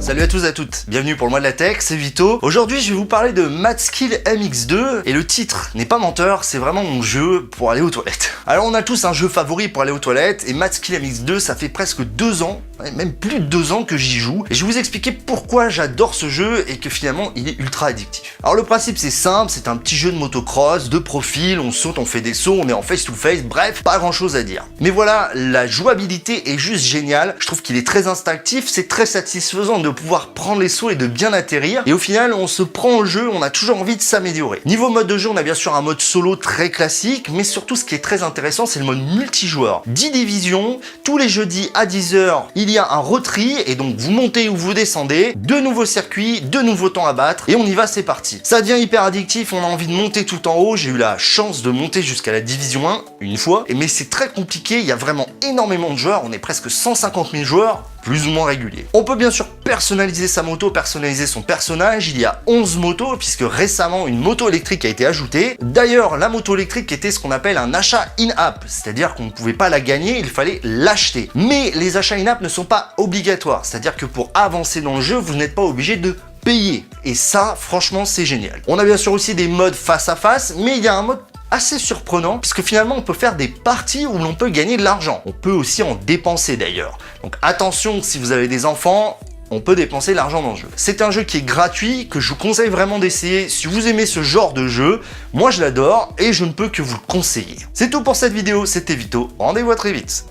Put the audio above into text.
Salut à tous et à toutes, bienvenue pour le mois de la tech, c'est Vito. Aujourd'hui je vais vous parler de Madskill MX2 et le titre n'est pas menteur, c'est vraiment mon jeu pour aller aux toilettes. Alors on a tous un jeu favori pour aller aux toilettes et Madskill MX2 ça fait presque 2 ans, même plus de 2 ans que j'y joue et je vais vous expliquer pourquoi j'adore ce jeu et que finalement il est ultra addictif. Alors le principe c'est simple, c'est un petit jeu de motocross, de profil, on saute, on fait des sauts, on est en face to face, bref, pas grand chose à dire. Mais voilà, la jouabilité est juste géniale, je trouve qu'il est très instinctif, c'est très satisfaisant de pouvoir prendre les sauts et de bien atterrir et au final on se prend au jeu, on a toujours envie de s'améliorer. Niveau mode de jeu, on a bien sûr un mode solo très classique, mais surtout ce qui est très intéressant c'est le mode multijoueur. 10 divisions, tous les jeudis à 10h il y a un retri et donc vous montez ou vous descendez, 2 nouveaux circuits, 2 nouveaux temps à battre et on y va, c'est parti. Ça devient hyper addictif, on a envie de monter tout en haut, j'ai eu la chance de monter jusqu'à la division 1 une fois, mais c'est très compliqué, il y a vraiment énormément de joueurs, on est presque 150 000 joueurs, plus ou moins réguliers. On peut bien sûr personnaliser sa moto, personnaliser son personnage, il y a 11 motos puisque récemment une moto électrique a été ajoutée. D'ailleurs la moto électrique était ce qu'on appelle un achat in-app, c'est-à-dire qu'on ne pouvait pas la gagner, il fallait l'acheter. Mais les achats in-app ne sont pas obligatoires, c'est-à-dire que pour avancer dans le jeu, vous n'êtes pas obligé de payer. Et ça, franchement, c'est génial. On a bien sûr aussi des modes face à face, mais il y a un mode assez surprenant puisque finalement on peut faire des parties où l'on peut gagner de l'argent. On peut aussi en dépenser d'ailleurs. Donc attention, si vous avez des enfants, on peut dépenser de l'argent dans le jeu. C'est un jeu qui est gratuit, que je vous conseille vraiment d'essayer si vous aimez ce genre de jeu. Moi je l'adore et je ne peux que vous le conseiller. C'est tout pour cette vidéo, c'était Vito, rendez-vous à très vite.